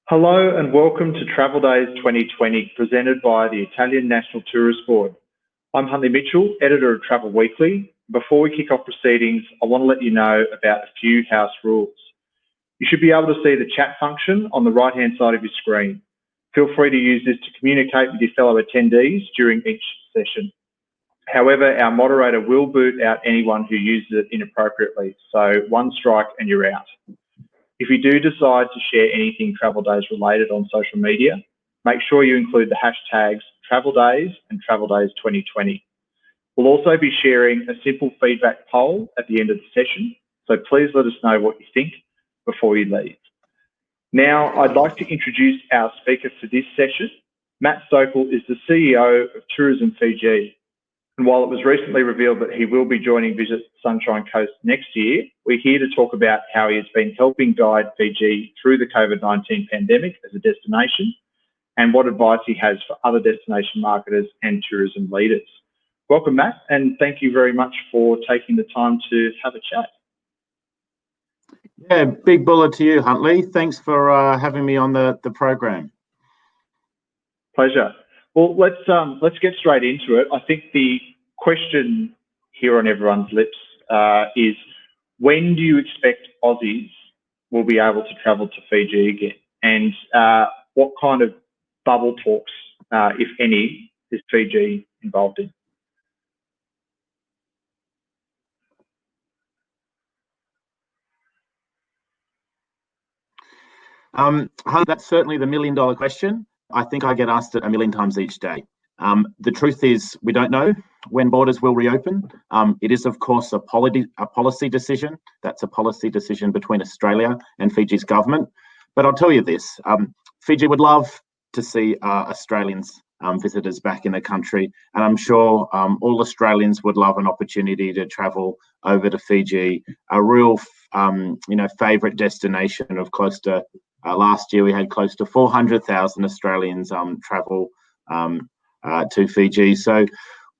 Hello and welcome to Travel Days 2020, presented by the Italian National Tourist Board. I'm Huntley Mitchell, editor of Travel Weekly. Before we kick off proceedings, I want to let you know about a few house rules. You should be able to see the chat function on the right-hand side of your screen. Feel free to use this to communicate with your fellow attendees during each session. However, our moderator will boot out anyone who uses it inappropriately, so one strike and you're out. If you do decide to share anything Travel Days related on social media, make sure you include the hashtags Travel Days and Travel Days 2020. We'll also be sharing a simple feedback poll at the end of the session, so please let us know what you think before you leave. Now, I'd like to introduce our speaker for this session. Matt Stoeckel is the CEO of Tourism Fiji. And while it was recently revealed that he will be joining Visit Sunshine Coast next year, we're here to talk about how he has been helping guide Fiji through the COVID-19 pandemic as a destination and what advice he has for other destination marketers and tourism leaders. Welcome, Matt, and thank you very much for taking the time to have a chat. Yeah, big bullet to you, Huntley. Thanks for having me on the program. Pleasure. Well, let's get straight into it. I think the question here on everyone's lips is, when do you expect Aussies will be able to travel to Fiji again? And what kind of bubble talks, if any, is Fiji involved in? That's certainly the million-dollar question. I think I get asked it a million times each day. The truth is, we don't know when borders will reopen. It is, of course, a policy decision. That's a policy decision between Australia and Fiji's government. But I'll tell you this, Fiji would love to see Australians visitors back in the country. And I'm sure all Australians would love an opportunity to travel over to Fiji, a real favourite destination of close to last year we had close to 400,000 Australians travel to Fiji. So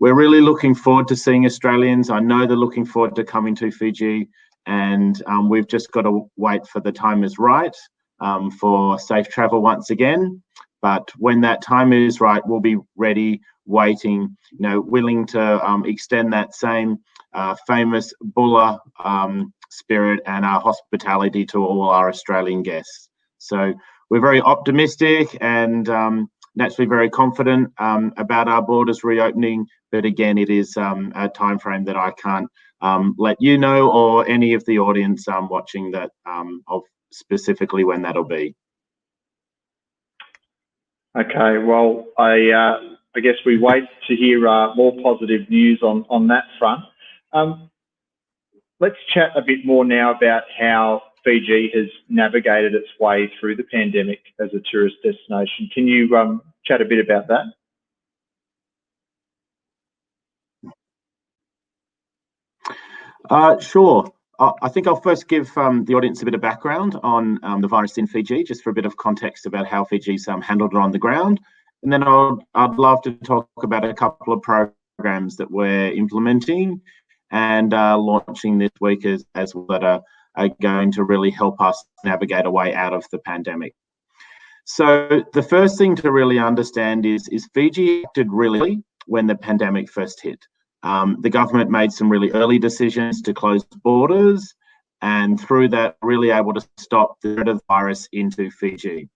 we're really looking forward to seeing Australians. I know they're looking forward to coming to Fiji, and we've just got to wait for the time is right for safe travel once again. But when that time is right, we'll be ready, waiting, willing to extend that same famous bulla spirit and our hospitality to all our Australian guests. So we're very optimistic and naturally very confident about our borders reopening. But again, it is a time frame that I can't let you know or any of the audience watching that of specifically when that'll be. Okay, well, I guess we wait to hear more positive news on that front. Let's chat a bit more now about how Fiji has navigated its way through the pandemic as a tourist destination. Can you chat a bit about that? Sure. I think I'll first give the audience a bit of background on the virus in Fiji, just for a bit of context about how Fiji's handled it on the ground. And then I'd love to talk about a couple of programs that we're implementing and launching this week as well that are going to really help us navigate a way out of the pandemic. So the first thing to really understand is Fiji acted really when the pandemic first hit. The government made some really early decisions to close borders, and through that, really able to stop the spread of the virus into Fiji.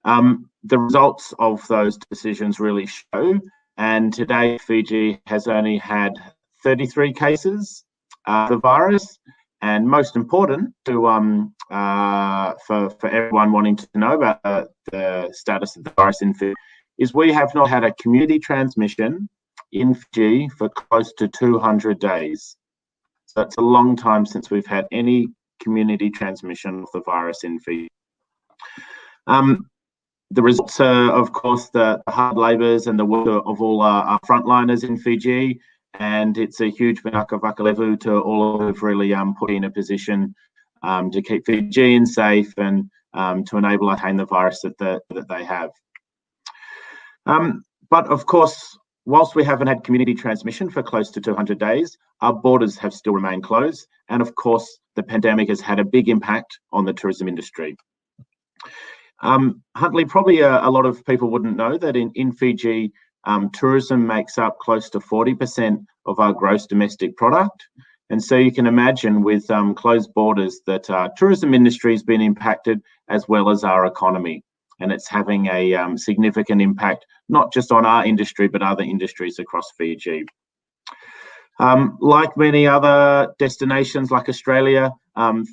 The results of those decisions really show, and today Fiji has only had 33 cases of the virus. And most important for everyone wanting to know about the status of the virus in Fiji is we have not had a community transmission in Fiji for close to 200 days. So it's a long time since we've had any community transmission of the virus in Fiji. The results are, of course, the hard labours and the work of all our frontliners in Fiji. And it's a huge manaaka vakalevu to all who've really put in a position to keep Fijians safe and to enable us to contain the virus that they have. But of course, whilst we haven't had community transmission for close to 200 days, our borders have still remained closed. And of course, the pandemic has had a big impact on the tourism industry. Huntley, probably a lot of people wouldn't know that in Fiji, tourism makes up close to 40% of our gross domestic product. And so you can imagine with closed borders that our tourism industry has been impacted as well as our economy. And it's having a significant impact, not just on our industry, but other industries across Fiji. Like many other destinations like Australia,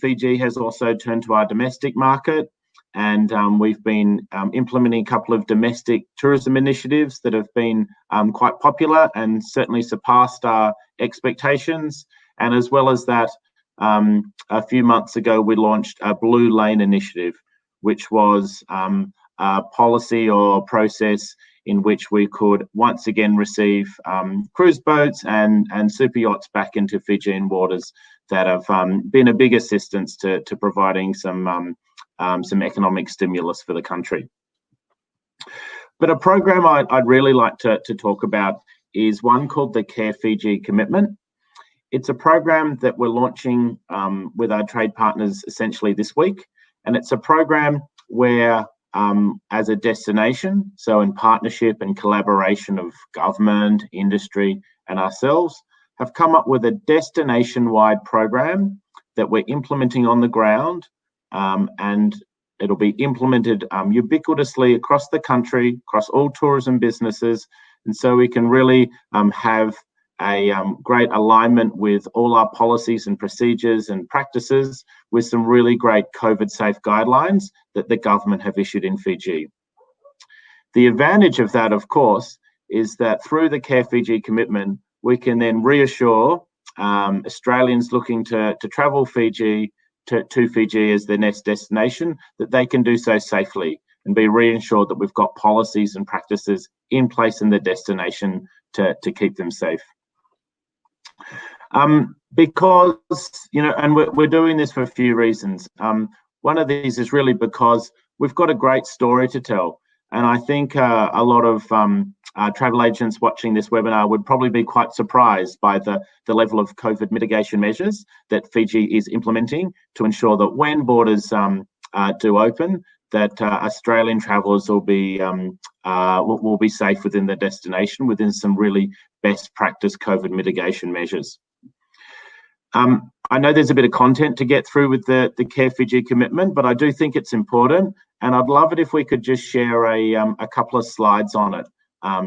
Fiji has also turned to our domestic market. And we've been implementing a couple of domestic tourism initiatives that have been quite popular and certainly surpassed our expectations. And as well as that, a few months ago, we launched a Blue Lane initiative, which was a policy or process in which we could once again receive cruise boats and super yachts back into Fijian waters that have been a big assistance to providing some economic stimulus for the country. But a program I'd really like to talk about is one called the Care Fiji Commitment. It's a program that we're launching with our trade partners essentially this week. And it's a program where, as a destination, so in partnership and collaboration of government, industry, and ourselves, have come up with a destination-wide program that we're implementing on the ground, and it'll be implemented ubiquitously across the country, across all tourism businesses, and so we can really have a great alignment with all our policies and procedures and practices with some really great COVID-safe guidelines that the government have issued in Fiji. The advantage of that, of course, is that through the Care Fiji Commitment, we can then reassure Australians looking to travel Fiji to Fiji as their next destination that they can do so safely and be reassured that we've got policies and practices in place in the destination to keep them safe. Because, and we're doing this for a few reasons. One of these is really because we've got a great story to tell. And I think a lot of travel agents watching this webinar would probably be quite surprised by the level of COVID mitigation measures that Fiji is implementing to ensure that when borders do open, that Australian travellers will be safe within the destination within some really best practice COVID mitigation measures. I know there's a bit of content to get through with the Care Fiji Commitment, but I do think it's important, and I'd love it if we could just share a couple of slides on it,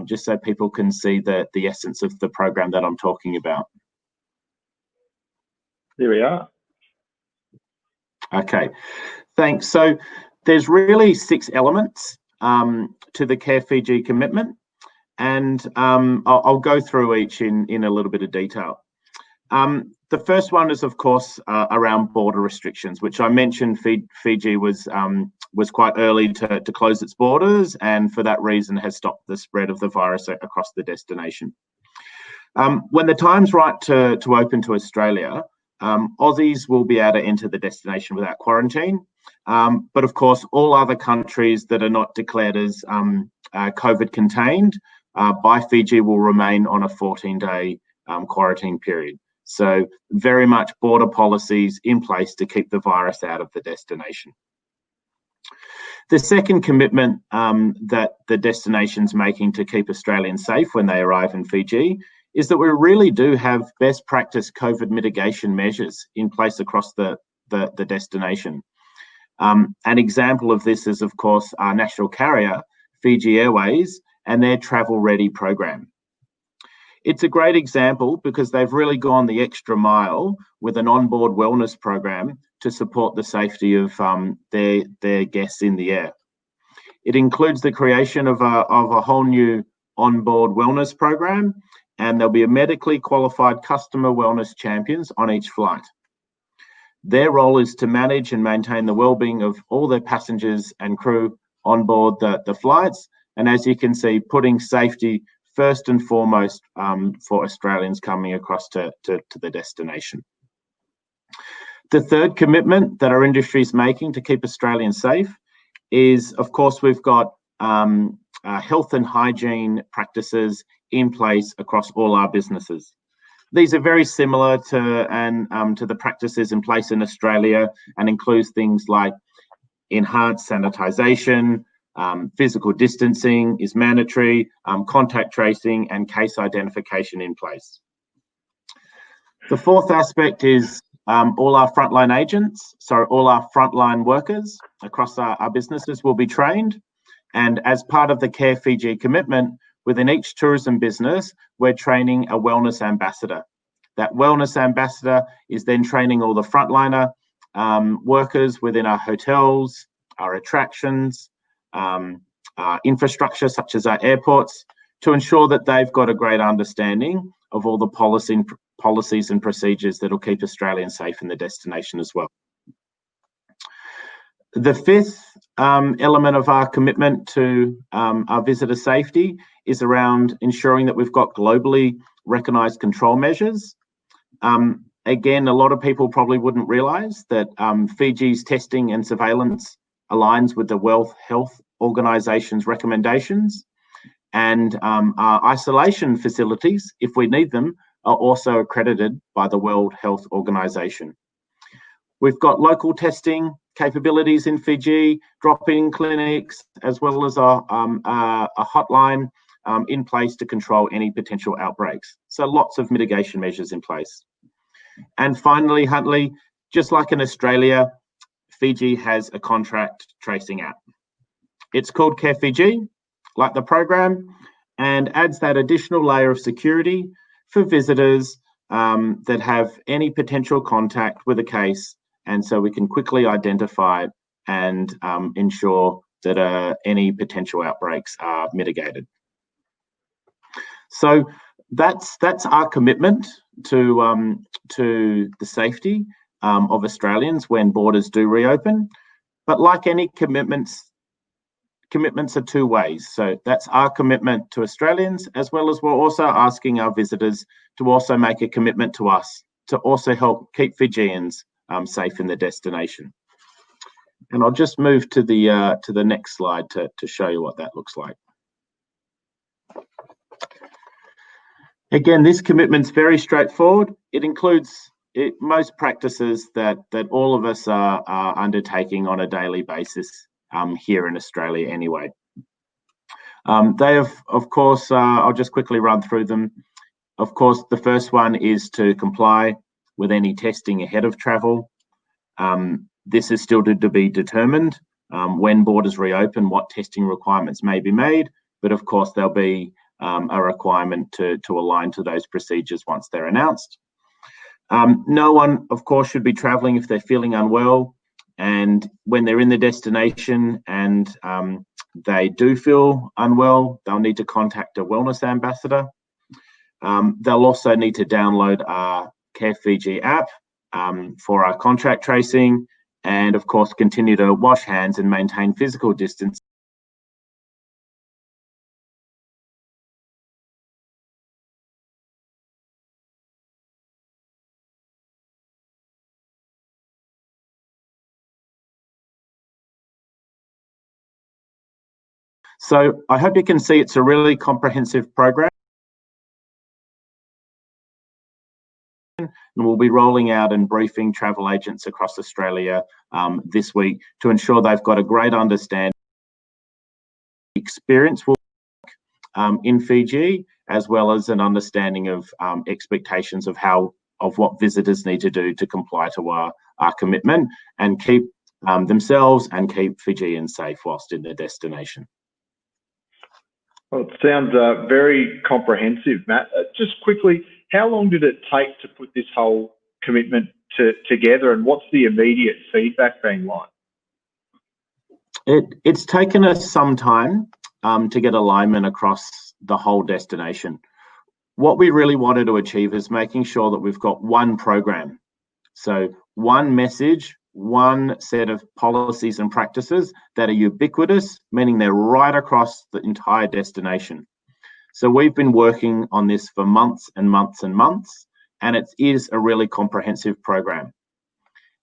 just so people can see the essence of the program that I'm talking about. There we are. Okay, thanks. So there's really 6 elements to the Care Fiji Commitment, and I'll go through each in a little bit of detail. The first one is, of course, around border restrictions, which I mentioned Fiji was quite early to close its borders, and for that reason has stopped the spread of the virus across the destination. When the time's right to open to Australia, Aussies will be able to enter the destination without quarantine. But of course, all other countries that are not declared as COVID contained by Fiji will remain on a 14-day quarantine period. So very much border policies in place to keep the virus out of the destination. The second commitment that the destination's making to keep Australians safe when they arrive in Fiji is that we really do have best practice COVID mitigation measures in place across the destination. An example of this is, of course, our national carrier, Fiji Airways, and their Travel Ready program. It's a great example because they've really gone the extra mile with an onboard wellness program to support the safety of their guests in the air. It includes the creation of a whole new onboard wellness program, and there'll be a medically qualified customer wellness champions on each flight. Their role is to manage and maintain the well-being of all their passengers and crew on board the flights, and as you can see, putting safety first and foremost for Australians coming across to the destination. The third commitment that our industry is making to keep Australians safe is, of course, we've got health and hygiene practices in place across all our businesses. These are very similar to the practices in place in Australia and includes things like enhanced sanitisation, physical distancing is mandatory, contact tracing and case identification in place. The fourth aspect is all our frontline agents, so all our frontline workers across our businesses will be trained. And as part of the Care Fiji commitment, within each tourism business, we're training a wellness ambassador. That wellness ambassador is then training all the frontliner workers within our hotels, our attractions, our infrastructure such as our airports, to ensure that they've got a great understanding of all the policies and procedures that will keep Australians safe in the destination as well. The fifth element of our commitment to our visitor safety is around ensuring that we've got globally recognised control measures. Again, a lot of people probably wouldn't realise that Fiji's testing and surveillance aligns with the World Health Organisation's recommendations, and our isolation facilities, if we need them, are also accredited by the World Health Organization. We've got local testing capabilities in Fiji, drop-in clinics, as well as a hotline in place to control any potential outbreaks. So lots of mitigation measures in place. And finally, Huntley, just like in Australia, Fiji has a contract tracing app. It's called Care Fiji, like the program, and adds that additional layer of security for visitors that have any potential contact with a case, and so we can quickly identify and ensure that any potential outbreaks are mitigated. So that's our commitment to the safety of Australians when borders do reopen. But like any commitments are two ways. So that's our commitment to Australians, as well as we're also asking our visitors to also make a commitment to us to also help keep Fijians safe in the destination. And I'll just move to the next slide to show you what that looks like. Again, this commitment's very straightforward. It includes most practices that all of us are undertaking on a daily basis here in Australia anyway. They have, of course, I'll just quickly run through them. Of course, the first one is to comply with any testing ahead of travel. This is still to be determined when borders reopen, what testing requirements may be made, but of course there'll be a requirement to align to those procedures once they're announced. No one, of course, should be travelling if they're feeling unwell, and when they're in the destination and they do feel unwell, they'll need to contact a wellness ambassador. They'll also need to download our Care Fiji app for our contact tracing, and of course continue to wash hands and maintain physical distance. So I hope you can see it's a really comprehensive program, and we'll be rolling out and briefing travel agents across Australia this week to ensure they've got a great understanding. Experience will in Fiji, as well as an understanding of expectations of what visitors need to do to comply to our commitment and keep themselves and keep Fijians safe whilst in their destination. Well, it sounds very comprehensive, Matt. Just quickly, how long did it take to put this whole commitment together, and what's the immediate feedback been like? It's taken us some time to get alignment across the whole destination. What we really wanted to achieve is making sure that we've got one program. So one message, one set of policies and practices that are ubiquitous, meaning they're right across the entire destination. So we've been working on this for months and months and months, and it is a really comprehensive program.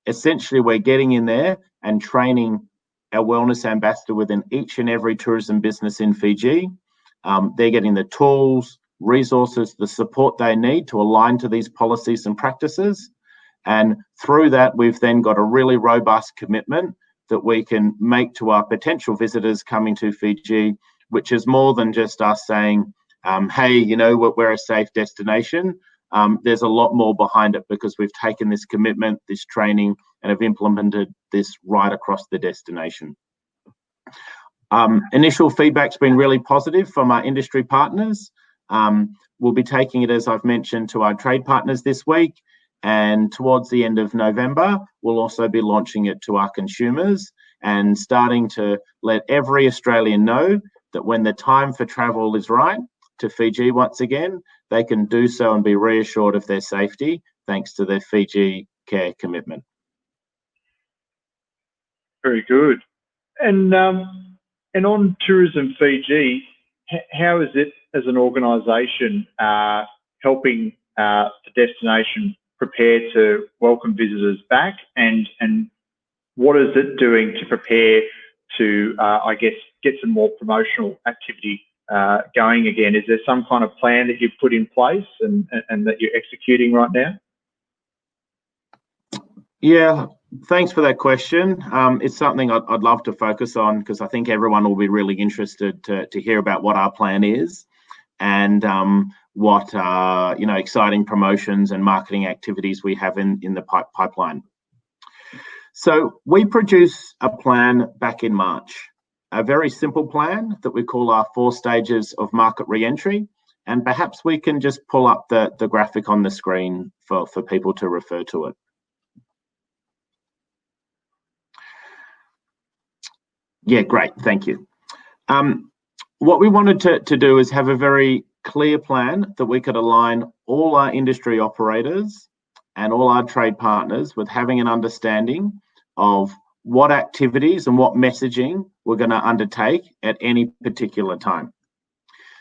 Essentially, we're getting in there and training our wellness ambassador within each and every tourism business in Fiji. They're getting the tools, resources, the support they need to align to these policies and practices. And through that, we've then got a really robust commitment that we can make to our potential visitors coming to Fiji, which is more than just us saying, hey, you know, we're a safe destination. There's a lot more behind it because we've taken this commitment, this training, and have implemented this right across the destination. Initial feedback's been really positive from our industry partners. We'll be taking it, as I've mentioned, to our trade partners this week, and towards the end of November, we'll also be launching it to our consumers and starting to let every Australian know that when the time for travel is right to Fiji once again, they can do so and be reassured of their safety thanks to their Fiji Care commitment. Very good. And on Tourism Fiji, how is it as an organisation helping the destination prepare to welcome visitors back, and what is it doing to prepare to, I guess, get some more promotional activity going again? Is there some kind of plan that you've put in place and that you're executing right now? Yeah, thanks for that question. It's something I'd love to focus on because I think everyone will be really interested to hear about what our plan is and what exciting promotions and marketing activities we have in the pipeline. So we produced a plan back in March, a very simple plan that we call our 4 stages of market re-entry, and perhaps we can just pull up the graphic on the screen for people to refer to it. Yeah, great, thank you. What we wanted to do is have a very clear plan that we could align all our industry operators and all our trade partners with having an understanding of what activities and what messaging we're going to undertake at any particular time.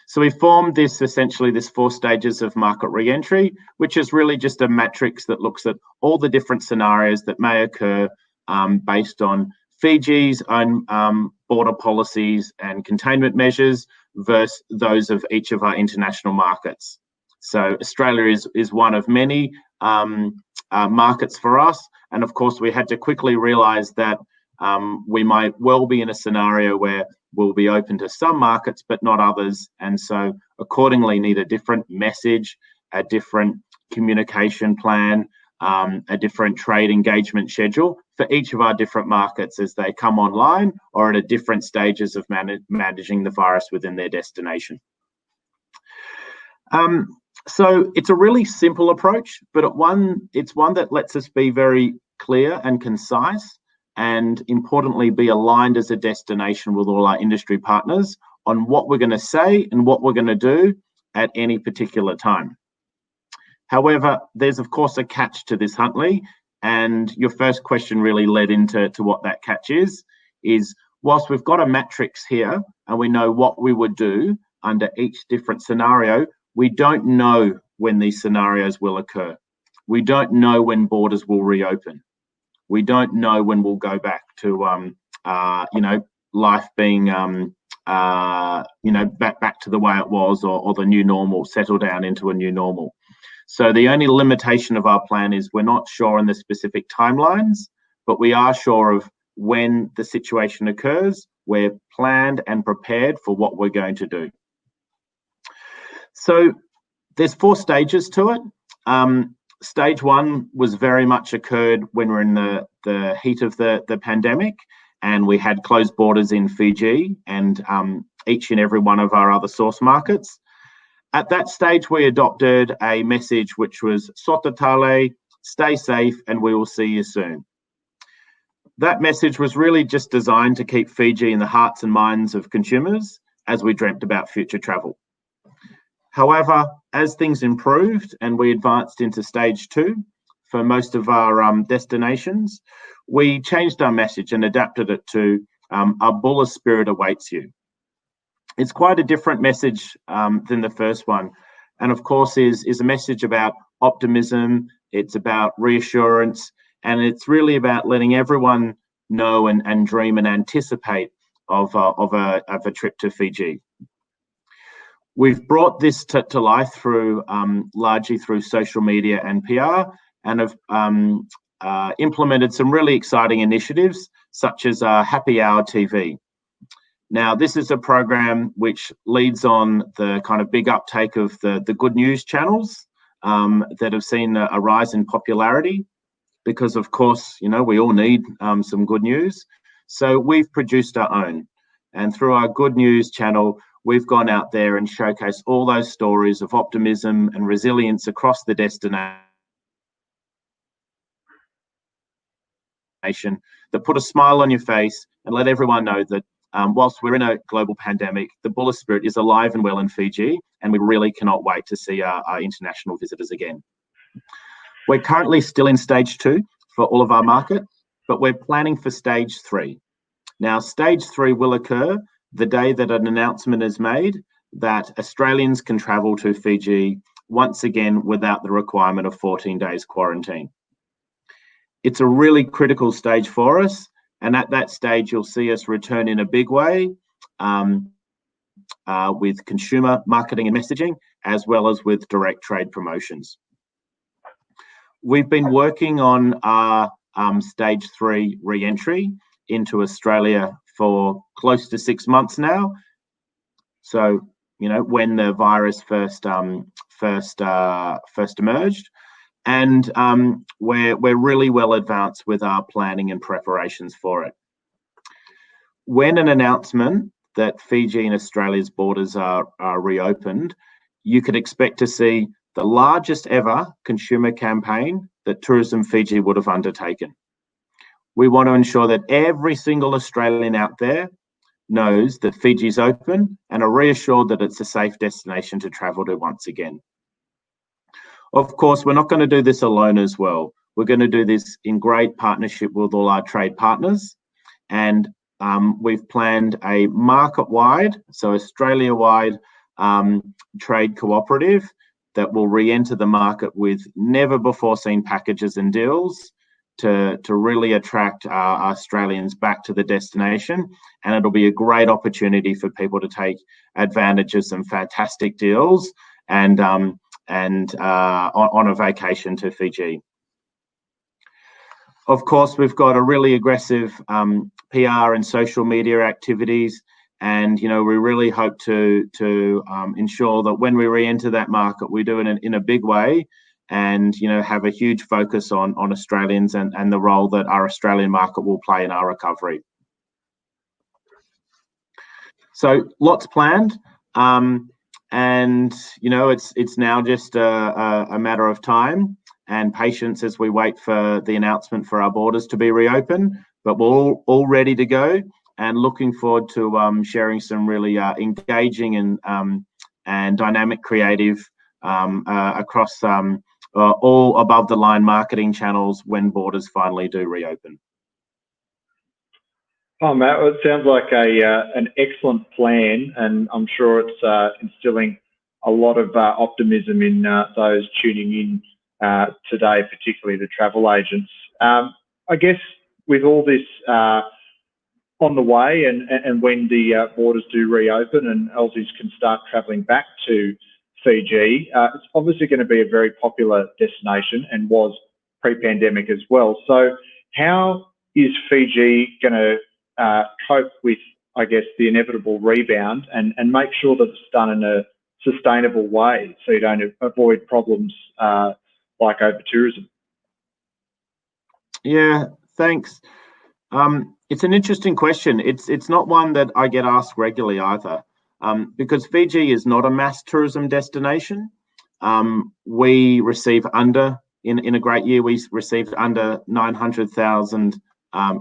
So we formed essentially this 4 stages of market re-entry, which is really just a matrix that looks at all the different scenarios that may occur based on Fiji's own border policies and containment measures versus those of each of our international markets. So Australia is one of many markets for us. And of course, we had to quickly realise that we might well be in a scenario where we'll be open to some markets, but not others. And so accordingly need a different message, a different communication plan, a different trade engagement schedule for each of our different markets as they come online or at different stages of managing the virus within their destination. So it's a really simple approach, but it's one that lets us be very clear and concise, and importantly be aligned as a destination with all our industry partners on what we're going to say and what we're going to do at any particular time. However, there's of course a catch to this, Huntley, and your first question really led into what that catch is whilst we've got a matrix here and we know what we would do under each different scenario, we don't know when these scenarios will occur. We don't know when borders will reopen. We don't know when we'll go back to, life being, back to the way it was, or the new normal, settle down into a new normal. So the only limitation of our plan is we're not sure on the specific timelines, but we are sure of when the situation occurs. We're planned and prepared for what we're going to do. So there's 4 stages to it. Stage 1 was very much occurred when we're in the heat of the pandemic, and we had closed borders in Fiji and each and every one of our other source markets. At that stage, we adopted a message which was "Sota tale," stay safe, and we will see you soon. That message was really just designed to keep Fiji in the hearts and minds of consumers as we dreamt about future travel. However, as things improved and we advanced into stage 2 for most of our destinations, we changed our message and adapted it to "Our Bulla spirit awaits you." It's quite a different message than the first one, and of course is a message about optimism. It's about reassurance, and it's really about letting everyone know and dream and anticipate of a trip to Fiji. We've brought this to life through largely through social media and PR, and have implemented some really exciting initiatives such as Happy Hour TV. Now, this is a program which leads on the kind of big uptake of the good news channels that have seen a rise in popularity because, of course, you know, we all need some good news. So we've produced our own. And through our good news channel, we've gone out there and showcased all those stories of optimism and resilience across the destination that put a smile on your face and let everyone know that whilst we're in a global pandemic, the Buller spirit is alive and well in Fiji, and we really cannot wait to see our international visitors again. We're currently still in stage 2 for all of our markets, but we're planning for stage 3. Now, stage 3 will occur the day that an announcement is made that Australians can travel to Fiji once again without the requirement of 14 days quarantine. It's a really critical stage for us, and at that stage, you'll see us return in a big way with consumer marketing and messaging, as well as with direct trade promotions. We've been working on our stage 3 re-entry into Australia for close to 6 months now. So, you know, when the virus first emerged, and we're really well advanced with our planning and preparations for it. When an announcement that Fiji and Australia's borders are reopened, you could expect to see the largest ever consumer campaign that Tourism Fiji would have undertaken. We want to ensure that every single Australian out there knows that Fiji's open and are reassured that it's a safe destination to travel to once again. Of course, we're not going to do this alone as well. We're going to do this in great partnership with all our trade partners. And we've planned a market-wide, so Australia-wide trade cooperative that will re-enter the market with never-before-seen packages and deals to really attract our Australians back to the destination. And it'll be a great opportunity for people to take advantage of some fantastic deals and on a vacation to Fiji. Of course, we've got a really aggressive PR and social media activities, and you know we really hope to ensure that when we re-enter that market, we do it in a big way, and you know have a huge focus on Australians and the role that our Australian market will play in our recovery. So lots planned. And you know it's now just a matter of time and patience as we wait for the announcement for our borders to be reopened. But we're all ready to go and looking forward to sharing some really engaging and dynamic creative across all above the line marketing channels when borders finally do reopen. Oh, Matt, well, it sounds like an excellent plan, and I'm sure it's instilling a lot of optimism in those tuning in today, particularly the travel agents. I guess with all this on the way and when the borders do reopen and Aussies can start travelling back to Fiji, it's obviously going to be a very popular destination and was pre-pandemic as well. So how is Fiji going to cope with, I guess, the inevitable rebound and make sure that it's done in a sustainable way so you don't avoid problems like overtourism? Yeah, thanks. It's an interesting question. It's not one that I get asked regularly either, because Fiji is not a mass tourism destination. We receive in a great year, we received under 900,000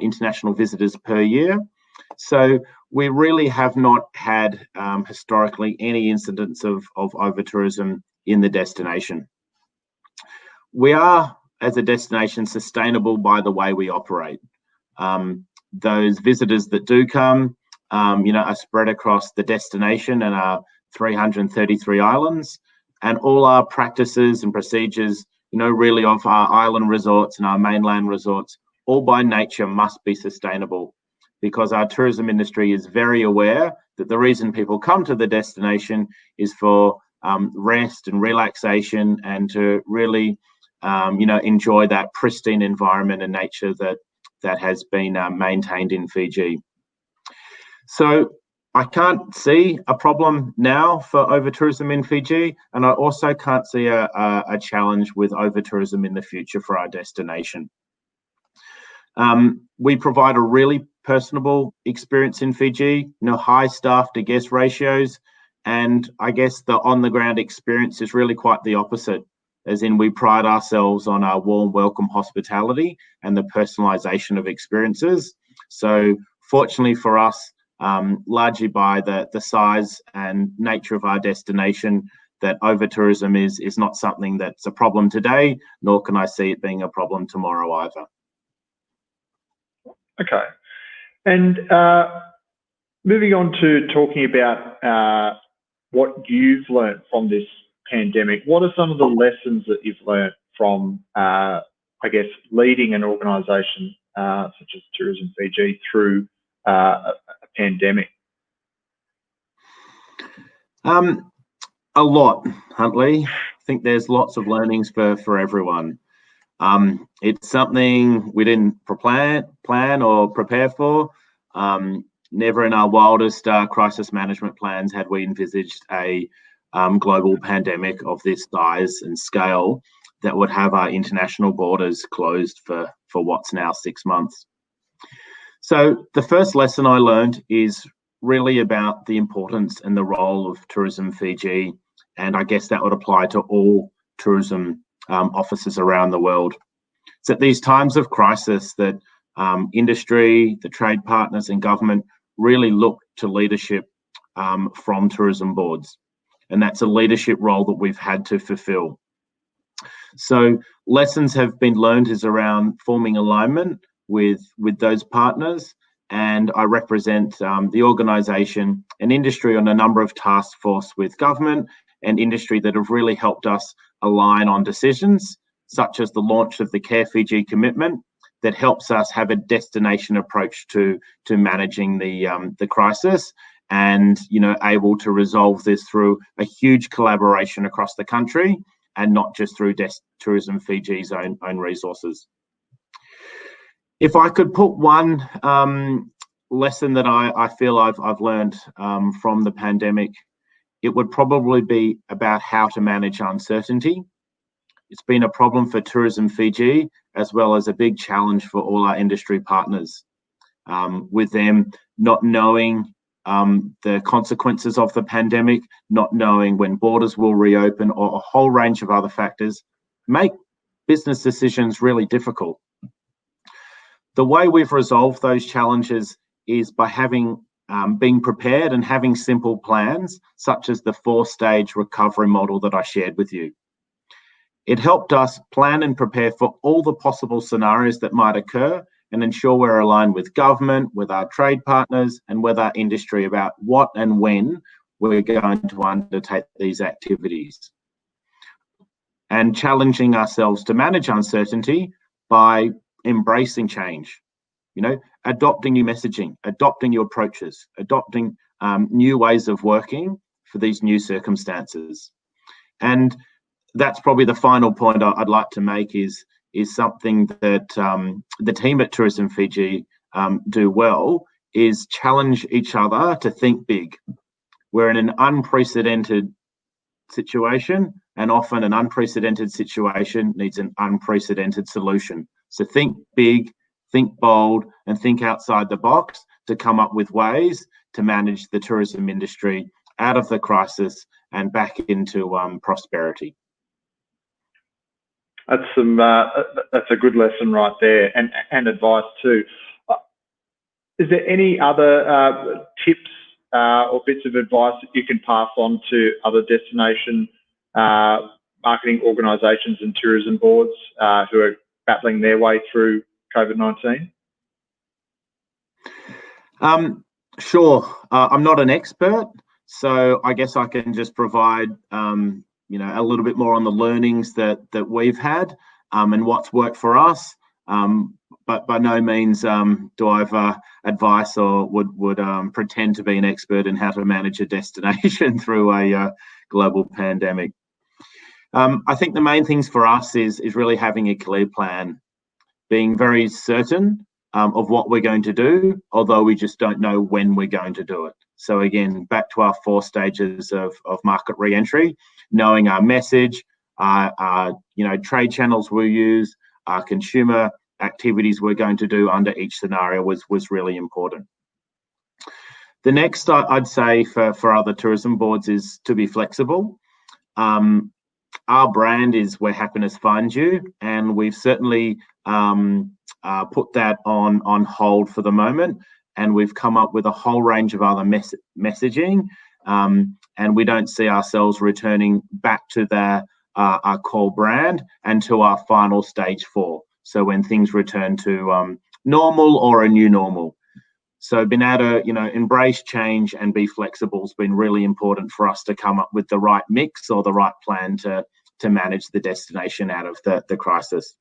international visitors per year. So we really have not had historically any incidents of overtourism in the destination. We are, as a destination, sustainable by the way we operate. Those visitors that do come, are spread across the destination and our 333 islands, and all our practices and procedures, really of our island resorts and our mainland resorts, all by nature must be sustainable, because our tourism industry is very aware that the reason people come to the destination is for rest and relaxation and to really, enjoy that pristine environment and nature that that has been maintained in Fiji. So I can't see a problem now for overtourism in Fiji, and I also can't see a challenge with overtourism in the future for our destination. We provide a really personable experience in Fiji, high staff to guest ratios, and I guess the on-the-ground experience is really quite the opposite, as in we pride ourselves on our warm welcome hospitality and the personalisation of experiences. So fortunately for us, largely by the size and nature of our destination, that overtourism is not something that's a problem today, nor can I see it being a problem tomorrow either. Okay. And moving on to talking about what you've learned from this pandemic, what are some of the lessons that you've learned from, I guess, leading an organisation such as Tourism Fiji through a pandemic? A lot, Huntley. I think there's lots of learnings for everyone. It's something we didn't plan or prepare for. Never in our wildest crisis management plans had we envisaged a global pandemic of this size and scale that would have our international borders closed for what's now 6 months. So the first lesson I learned is really about the importance and the role of Tourism Fiji, and I guess that would apply to all tourism offices around the world. It's at these times of crisis that industry, the trade partners and government really look to leadership from tourism boards. And that's a leadership role that we've had to fulfill. So lessons have been learned is around forming alignment with those partners. And I represent the organisation and industry on a number of task force with government and industry that have really helped us align on decisions, such as the launch of the Care Fiji commitment that helps us have a destination approach to managing the crisis, and able to resolve this through a huge collaboration across the country and not just through Tourism Fiji's own resources. If I could put one lesson that I feel I've learned from the pandemic, it would probably be about how to manage uncertainty. It's been a problem for Tourism Fiji, as well as a big challenge for all our industry partners, with them not knowing the consequences of the pandemic, not knowing when borders will reopen, or a whole range of other factors, make business decisions really difficult. The way we've resolved those challenges is by being prepared and having simple plans, such as the 4-stage recovery model that I shared with you. It helped us plan and prepare for all the possible scenarios that might occur and ensure we're aligned with government, with our trade partners, and with our industry about what and when we're going to undertake these activities. And challenging ourselves to manage uncertainty by embracing change, adopting new messaging, adopting new approaches, adopting new ways of working for these new circumstances. And that's probably the final point I'd like to make is something that the team at Tourism Fiji do well, is challenge each other to think big. We're in an unprecedented situation, and often an unprecedented situation needs an unprecedented solution. So think big, think bold, and think outside the box to come up with ways to manage the tourism industry out of the crisis and back into prosperity. That's a good lesson right there, and advice too. Is there any other tips or bits of advice that you can pass on to other destination marketing organisations and tourism boards who are battling their way through COVID-19? Sure. I'm not an expert, so I guess I can just provide a little bit more on the learnings that we've had and what's worked for us. But by no means do I have advice or would pretend to be an expert in how to manage a destination through a global pandemic. I think the main things for us is really having a clear plan, being very certain of what we're going to do, although we just don't know when we're going to do it. So again, back to our 4 stages of market re-entry, knowing our message, our trade channels we'll use, our consumer activities we're going to do under each scenario was really important. The next, I'd say for other tourism boards is to be flexible. Our brand is where happiness finds you, and we've certainly put that on hold for the moment, and we've come up with a whole range of other messaging, and we don't see ourselves returning back to our core brand until our final stage 4. So when things return to normal or a new normal. So being able to, embrace change and be flexible has been really important for us to come up with the right mix or the right plan to manage the destination out of the crisis.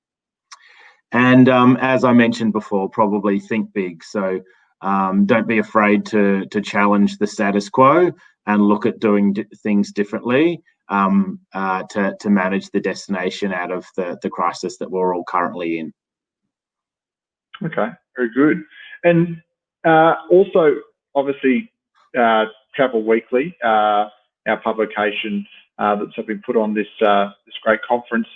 And as I mentioned before, probably think big. So don't be afraid to challenge the status quo and look at doing things differently to manage the destination out of the crisis that we're all currently in. Okay, very good. And also, obviously, Travel Weekly, our publication that's been put on this great conference,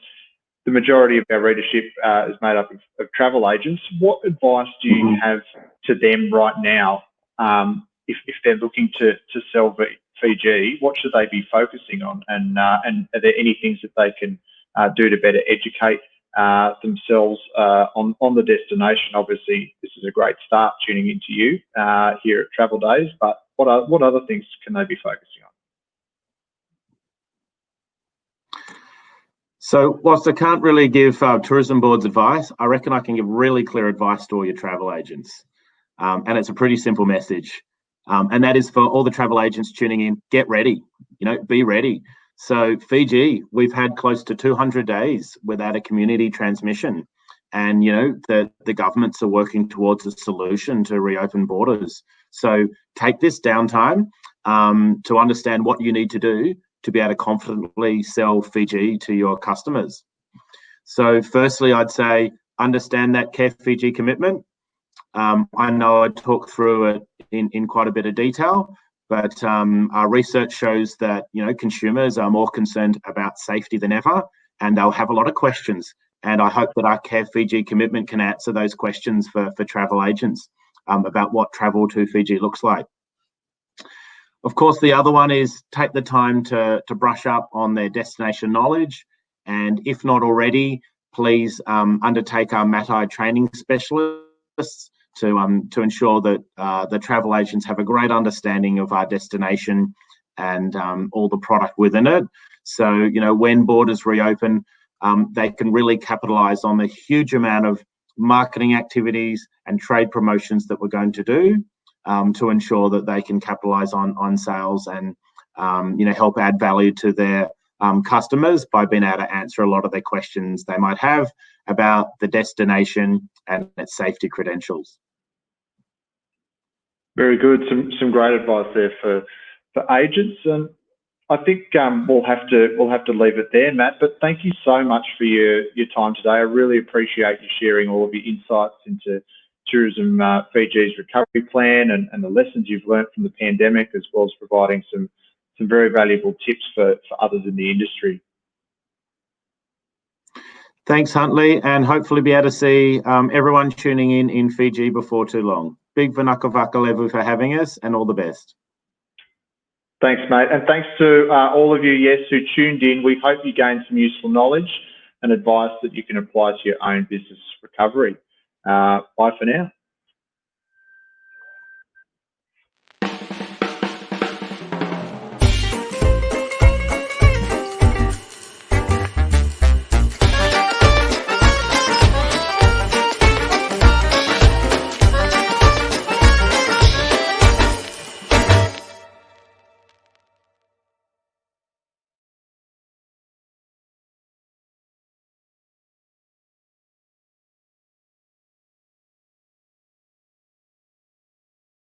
the majority of our readership is made up of travel agents. What advice do you have to them right now if they're looking to sell Fiji? What should they be focusing on? And are there any things that they can do to better educate themselves on the destination? Obviously, this is a great start tuning into you here at Travel Days, but what other things can they be focusing on? So whilst I can't really give tourism boards advice, I reckon I can give really clear advice to all your travel agents. And it's a pretty simple message. And that is for all the travel agents tuning in, get ready, be ready. So Fiji, we've had close to 200 days without a community transmission. And, the governments are working towards a solution to reopen borders. So take this downtime to understand what you need to do to be able to confidently sell Fiji to your customers. So firstly, I'd say understand that Care Fiji commitment. I know I talked through it in quite a bit of detail, but our research shows that consumers are more concerned about safety than ever, and they'll have a lot of questions. And I hope that our Care Fiji commitment can answer those questions for travel agents about what travel to Fiji looks like. Of course, the other one is take the time to brush up on their destination knowledge, and if not already, please undertake our MATI training specialists to ensure that the travel agents have a great understanding of our destination and all the product within it. So, when borders reopen, they can really capitalise on the huge amount of marketing activities and trade promotions that we're going to do to ensure that they can capitalise on sales and, help add value to their customers by being able to answer a lot of their questions they might have about the destination and its safety credentials. Very good. Some great advice there for agents, and I think we'll have to leave it there, Matt. But thank you so much for your time today. I really appreciate you sharing all of your insights into Tourism Fiji's recovery plan and the lessons you've learned from the pandemic, as well as providing some very valuable tips for others in the industry. Thanks, Huntley, and hopefully be able to see everyone tuning in Fiji before too long. Big vanaka vakalevu for having us, and all the best. Thanks, mate. And thanks to all of you, who tuned in. We hope you gained some useful knowledge and advice that you can apply to your own business recovery. Bye for now.